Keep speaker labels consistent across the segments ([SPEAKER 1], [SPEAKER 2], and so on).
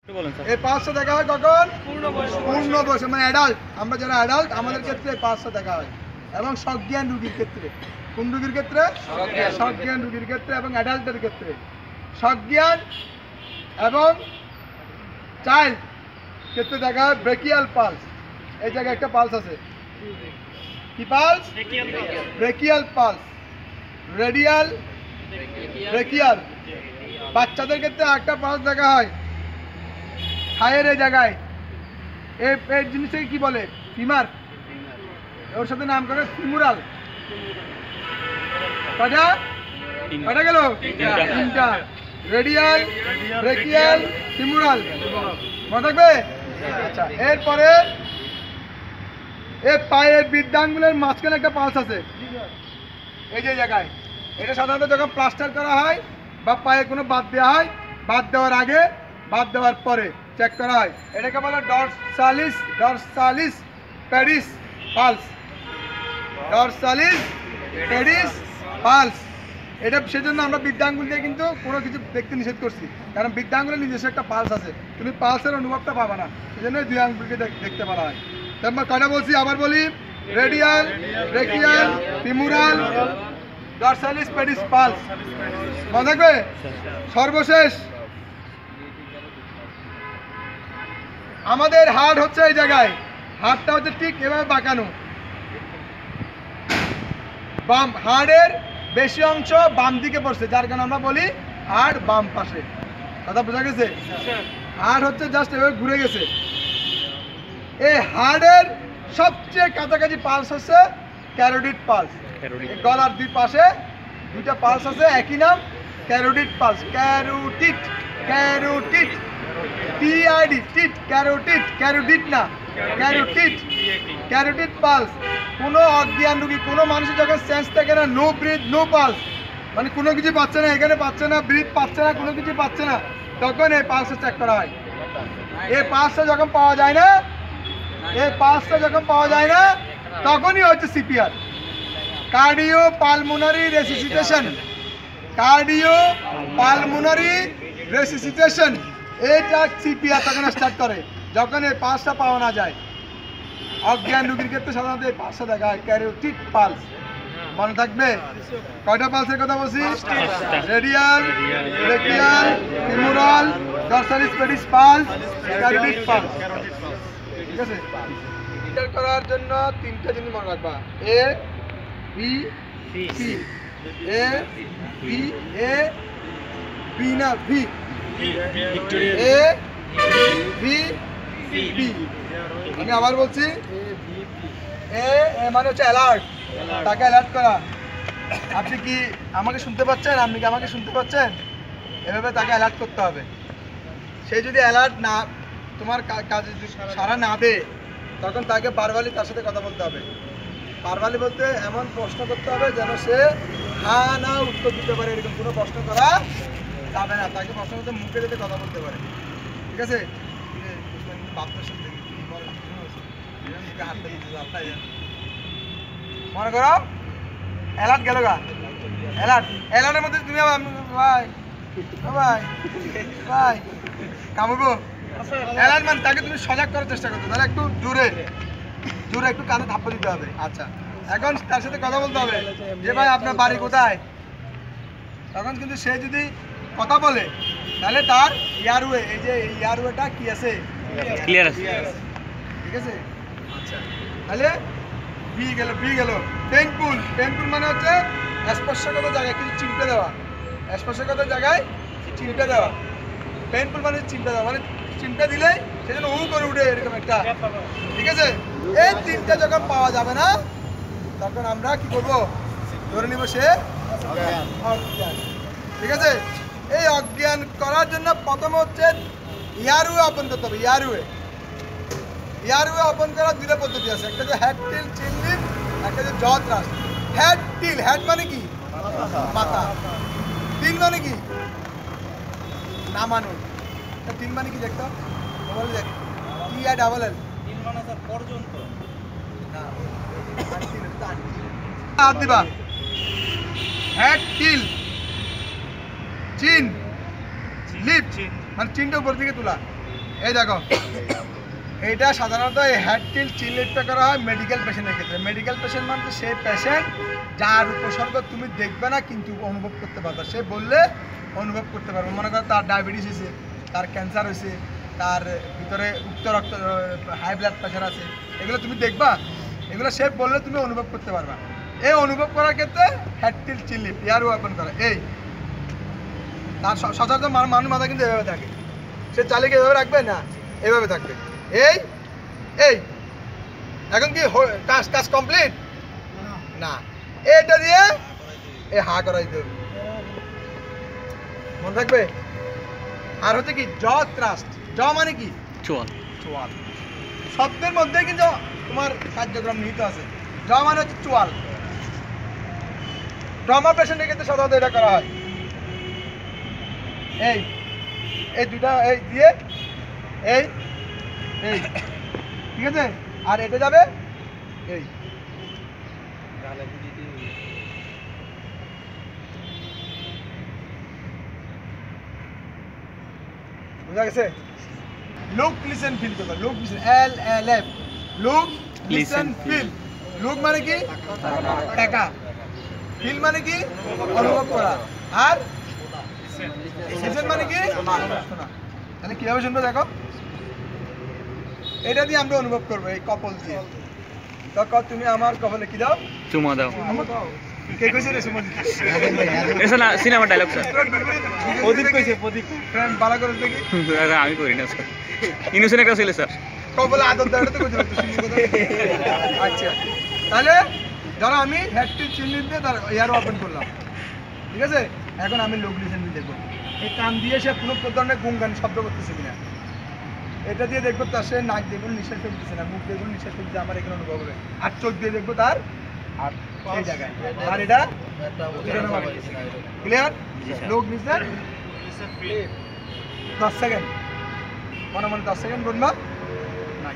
[SPEAKER 1] এই 500 দেখা হয় কখন? পূর্ণ বয়সে, মানে অ্যাডাল্ট। আমরা যারা অ্যাডাল্ট আমাদের ক্ষেত্রে 500 দেখা হয়। এবং সজ্ঞান রোগীর ক্ষেত্রে, কোন রোগীর ক্ষেত্রে? সজ্ঞান রোগীর ক্ষেত্রে এবং অ্যাডাল্টের ক্ষেত্রে। সজ্ঞান এবং চাইল্ড ক্ষেত্রে দেখা হয় ব্রেকিয়াল পালস। এই জায়গায় একটা পালস আছে, কি পালস? ব্রেকিয়াল পালস। রেডিয়াল, ব্রেকিয়াল। বাচ্চাদের ক্ষেত্রে একটা পালস দেখা হয় থায়ের এই জায়গায়। এই জিনিসটাকে কি বলে? ফিমার। ওর সাথে নাম করে ফিমুরাল। কয়টা? কয়টা গেল? তিনটা। Radial, brachial, ফিমুরাল। মনে থাকবে? আচ্ছা, এরপরে এই পায়ের বৃদ্ধাঙ্গুলের মাঝখানে একটা পালস আছে, এই যে জায়গায়। এটা সাধারণত যখন প্লাস্টার করা হয় বা পায়ে কোনো বাদ দেওয়া হয়, বাদ দেওয়ার আগে, বাদ দেওয়ার পরে চেক করা হয়। এটাকে বলে dorsalis pedis pulse. Dorsalis pedis pulse. এটা সেজন্য আমরা বৃদ্ধাঙ্গুল দিয়ে কিন্তু কোনো কিছু দেখতে নিষেধ করছি, কারণ বৃদ্ধাঙ্গুলের নিজস্ব একটা পালস আছে, তুমি পালসের অনুভবটা পাবা না, সেজন্য দুই আঙ্গুলকে দেখতে বলা হয়। তারপর কয়টা বলছি? আবার বলি, radial, brachial, femoral, dorsalis pedis pulse. মনে থাকবে? সর্বশেষ আমাদের হাড় হচ্ছে এই জায়গায়। হাড়টা হচ্ছে ঠিক এভাবে বাঁকানো। বাম হাড়ের বেশি অংশ বাম দিকে পড়ছে, যার কারণে আমরা বলি হাড় বাম পাশে। কথা বোঝা গেছে? হাড় হচ্ছে জাস্ট এভাবে ঘুরে গেছে। এই হাড়ের সবচেয়ে কাছাকাছি পালস হচ্ছে ক্যারোটিড পালস। গলার দুই পাশে দুইটা পালস আছে, একই নাম, carotid pulse. Carotid, carotid, TID, টিট, ক্যারোটিড, ক্যারোটিড না, ক্যারোটিড, ক্যারোটিড পালস। কোনো অজ্ঞান রোগী, কোনো মানুষের যখন সেন্স থাকে না, নো ব্রিথ, নো পালস, মানে কোনো কিছু পাচ্ছে না, এখানে পাচ্ছে না, ব্রিথ পাচ্ছে না, কোনো কিছু পাচ্ছে না, তখন এই পালসটা চেক করা হয়। এই পালসটা যখন পাওয়া যায় না, এই পালসটা যখন পাওয়া যায় না, তখনই হচ্ছে CPR, cardio pulmonary resuscitation. Cardio pulmonary resuscitation, এটা সিপিআর তখন স্টার্ট করে যখন এই পালসটা পাওয়া না যায়। অজ্ঞান রোগীর ক্ষেত্রে সাধারণত এই পালসটা দেখা হয়, ক্যারোটিড পালস। মনে থাকবে? কয়টা পালসের কথা বলছি? Radial, brachial, femoral, dorsalis pedis pulse, carotid pulse. ঠিক আছে? এটা করার জন্য তিনটা জিনিস মনে রাখবা, A B C. A B, A B না, ভি, এ বি বি। আমি আবার বলছি, এ মানে হচ্ছে অ্যালার্ট, তাকে অ্যালার্ট করা। আপনি কি আমাকে শুনতে পাচ্ছেন? আপনি কি আমাকে শুনতে পাচ্ছেন? এভাবে তাকে অ্যালার্ট করতে হবে। সে যদি অ্যালার্ট না, তোমার কাজে সাড়া না দেয়, তখন তাকে বারবারই তার সাথে কথা বলতে হবে। বারবারই বলতে এমন প্রশ্ন করতে হবে যেন সে হ্যাঁ না উত্তর দিতে পারে, এরকম কোনো প্রশ্ন করা যাবে না। তাকে প্রশ্ন করতে মুখে যেতে কথা বলতে পারে। ঠিক আছে? মনে করো অ্যালার্ট গেল গা, অ্যালার্ট, অ্যালার্টের মধ্যে তুমি ভাই ভাই ভাই কামড়বো, অ্যালার্ট মানে তাকে তুমি সজাগ করার চেষ্টা করছো, তাহলে একটু জোরে জোরে একটু কানে থাপ্পড় দিতে হবে। আচ্ছা, এখন তার সাথে কথা বলতে হবে যে ভাই আপনার বাড়ি কোথায়। তখন কিন্তু সে যদি কথা বলে তাহলে তার ইয়ারওয়ে, এই যে ইয়ারওয়েটা কি আছে, ক্লিয়ার আছে। ঠিক আছে? আচ্ছা, তাহলে বি গেল, বি গেল। পেইনফুল, পেইনফুল মানে হচ্ছে স্পর্শগত জায়গায় কিছু চিমটে দেওয়া, স্পর্শগত জায়গায় চিমটে দেওয়া। পেইনফুল মানে চিমটে দেওয়া, মানে চিমটে দিলেই সেজন্য উ করে উঠে এরকম একটা। ঠিক আছে? এই তিনটা যখন পাওয়া যাবে না, তখন আমরা কি করব? ধরে নিব সে অজ্ঞান। ঠিক আছে? এই অজ্ঞান করার জন্য প্রথমে হচ্ছে ইয়ারওয়ে ওপেন করতে হবে। ইয়ারওয়ে, ইয়ারওয়ে ওপেন করার দুটো পদ্ধতি আছে, একটা যে হেড টিল চিন লিপ, একটা যে জ থ্রাস্ট। হেড টিল, হেড মানে কি? মাথা। টিল মানে কি? নামানো। টিল মানে কি দেখতো? মোবাইল দেখ, T I double L. Till মানে স্যার পর্যন্ত না, হাত দিবা। হেড টিল, চিন লিপ মানে চিনটা উপর দিকে তোলা, এই দেখো, এইটা সাধারণত এই হেড টিল চিলিপটা করা হয় মেডিকেল পেশেন্টের ক্ষেত্রে। মেডিকেল পেশেন্ট মানে সেই পেশেন্ট যার উপসর্গ তুমি দেখবে না কিন্তু অনুভব করতে পারবে, সে বললে অনুভব করতে পারবে। মনে করো তার ডায়াবেটিস হয়েছে, তার ক্যান্সার হয়েছে, তার ভিতরে উচ্চ রক্ত হাই ব্লাড প্রেশার আছে, এগুলো তুমি দেখবা, এগুলো সে বললে তুমি অনুভব করতে পারবা। এই অনুভব করার ক্ষেত্রে হেড টিল চিলিপ এয়ার ওপেন করা, এই তার সচরাচর মানুষ মাথা কিন্তু এভাবে থাকে, সে চালিয়ে এভাবে রাখবে না, এভাবে থাকবে। এই এই এখন কি কাজ কমপ্লিট না, এটা দিয়ে এই হা করাই দেবে, মনে থাকবে। আর হচ্ছে কি জ ট্রাস্ট, জ মানে কি চোয়াল, চোয়াল শব্দের মধ্যে কিন্তু তোমার কার্যক্রম নিহিত আছে। জ মানে হচ্ছে চোয়াল। ট্রমা পেশেন্টের ক্ষেত্রে সাধারণত এটা করা হয়। এই এই দুটা এই দিয়ে এই এই ঠিক আছে, আর এটা যাবে এই বুঝা গেছে। লুক লিসেন ফিল করবে, look listen LLF, look listen feel. Look মানে কি দেখা, ফিল মানে কি অনুভব করা, আর লিসেন মানে কি শোনা। তাহলে কিভাবে শুনবে দেখো, এটা দিয়ে আমরা অনুভব করবো এই কপল দিয়ে। তখন তুমি আমার কপালে কি দাও,
[SPEAKER 2] চুমা দাও।
[SPEAKER 1] কে কইছে রে চুমা দিতে?
[SPEAKER 2] এটা না সিনেমা ডায়লগ স্যার।
[SPEAKER 1] প্রদীপ কইছে, প্রদীপ ফ্রেন্ড বালা করে দেখি।
[SPEAKER 2] আরে আমি করি না স্যার, ইনোসেন্ট একটা ছিল স্যার।
[SPEAKER 1] কপালে আদর দেওয়াটা তো কইছে তো শুনি কথা। আচ্ছা তাহলে ধরো আমি হেড টিল চিহ্নিত দিয়ে তার এয়ার ওপেন করলাম, ঠিক আছে। এখন আমি লোক লিসেন দিয়ে দেখবো এই কান দিয়ে সে কোনো ধরনের গুনগান শব্দ করতেছে কিনা। এটা দিয়ে দেখবো তার সে নাক দেখুন নিঃশ্বাস ফেলতেছে না, মুখ দেখুন নিঃশ্বাস ফেলতেছে, আমার এখানে অনুভব হবে। আর চোখ দিয়ে দেখবো তার আর সেই জায়গায়, আর এটা ক্লিয়ার। লোক লিসেন 10 সেকেন্ড, মনে মনে 10 সেকেন্ড গুনবা নাই।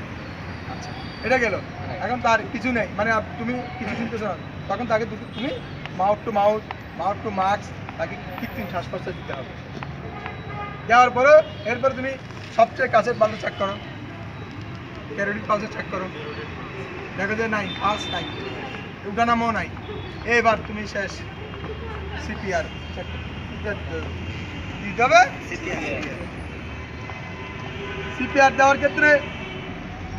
[SPEAKER 1] আচ্ছা এটা গেল। এখন তার কিছু নেই, মানে তুমি কিছু শুনতেছো না, তখন তাকে তুমি mouth to mouth, mouth to mask তাকে কৃত্রিম শ্বাস প্রশ্বাস দিতে হবে। দেওয়ার পরে এরপরে তুমি সবচেয়ে কাছের পালস চেক করো, ক্যারোটিড পালস চেক করো, দেখো যে নাই, পালস নাই, উঠানামও নাই। এবার তুমি শেষ সিপিআর চেক দিতে হবে। সিপিআর দেওয়ার ক্ষেত্রে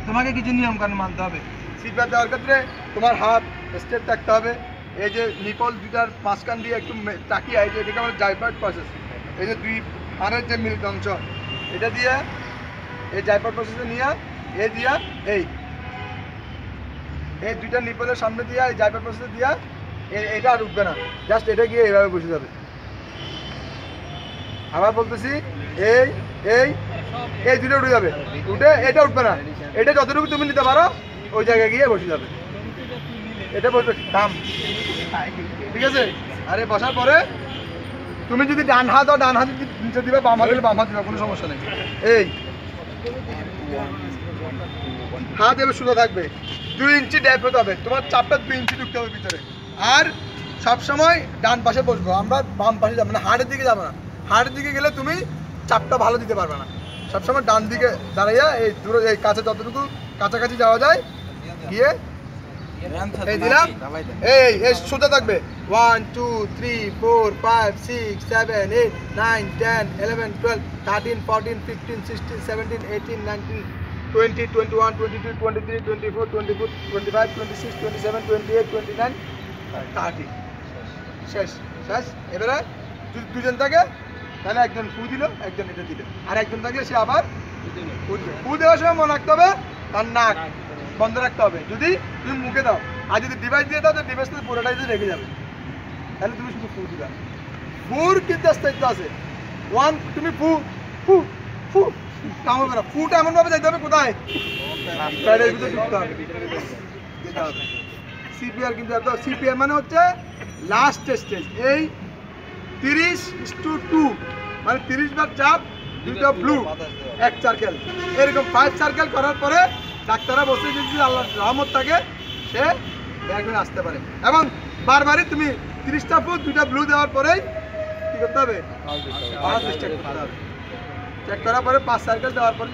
[SPEAKER 1] তোমাকে কিছু নিয়ম কানুন মানতে হবে। সিপিআর দেওয়ার ক্ষেত্রে তোমার হাত স্ট্রেট থাকতে হবে, এই যে নিপল দুটার মাঝখান দিয়ে একটু তাকিয়ে আছে, এটাকে আমরা জাইপার্ট প্রসেস, এই যে দুই পাড়ের যে মিলিত অংশ এটা দিয়ে এই জাইপার্ট প্রসেসে নিয়ে এ দিয়া এই দুইটা নিপলের সামনে দিয়া এই জাইপার্ট প্রসেসে দিয়া এটা আর উঠবে না, জাস্ট এটা গিয়ে এইভাবে বসে যাবে। আবার বলতেছি এই এই এই দুটো উঠে যাবে, উঠে এটা উঠবে না, এটা যতটুকু তুমি নিতে পারো ওই জায়গায় গিয়ে বসে যাবে, এটা বসবে দাম, ঠিক আছে। আরে বসার পরে তুমি যদি ডান হাত ও ডান হাত নিচে দিবে, বাম হাত দিলে বাম হাত দিবে, কোনো সমস্যা নেই। এই হাত এবার সোজা থাকবে, 2 ইঞ্চি ড্যাপ হতে হবে, তোমার চাপটা 2 ইঞ্চি ঢুকতে হবে ভিতরে। আর সবসময় ডান পাশে বসবো, আমরা বাম পাশে যাবো না, হাড়ের দিকে যাবো না। হাড়ের দিকে গেলে তুমি চাপটা ভালো দিতে পারবে না। সবসময় ডান দিকে দাঁড়াইয়া এই দূরে এই কাছে যতটুকু কাছাকাছি যাওয়া যায় গিয়ে এই দিলাম, এই সোজা থাকবে। 1 2 3 4 5 6 7 8 9 10 11 12 13 14 15 16 17 18 19 20 21 22 23 24 24 25 26 27 28 29 30 শেষ শেষ। এবারে যদি দুজন থাকে তাহলে একজন ফু দিল, একজন এটা দিল, আর একজন থাকলে সে আবার ফু দেওয়ার সময় মনে রাখতে হবে তার নাক বন্ধ রাখতে হবে। যদি তুমি মুখে দাও আর যদি ডিভাইস দিয়ে দাও তো ডিভাইসটা পুরোটাই যদি রেখে যাবে, তাহলে তুমি শুধু ফু দিবা। ফুর কিন্তু স্থায়িত্ব আছে। তুমি ফু ফু ফু কাম হবে না, ফুটা এমনভাবে যাইতে হবে কোথায়, প্যাডের ভিতরে ঢুকতে হবে, যেতে হবে। সিপিআর কিন্তু সিপিআর মানে হচ্ছে লাস্ট স্টেজ। এই 30:2 মানে 30 বার চাপ, 2টা ব্লু, 1 সার্কেল, এরকম 5 সার্কেল করার পরে ডাক্তাররা বলছে যে যদি আল্লাহর রহমত থাকে সে ব্যাগ হয়ে আসতে পারে। এবং বারবারই তুমি 30টা ফুট 2টা ব্লু দেওয়ার পরেই কী করতে হবে, চেক করতে হবে। চেক করার পরে 5 সার্কেল দেওয়ার পরে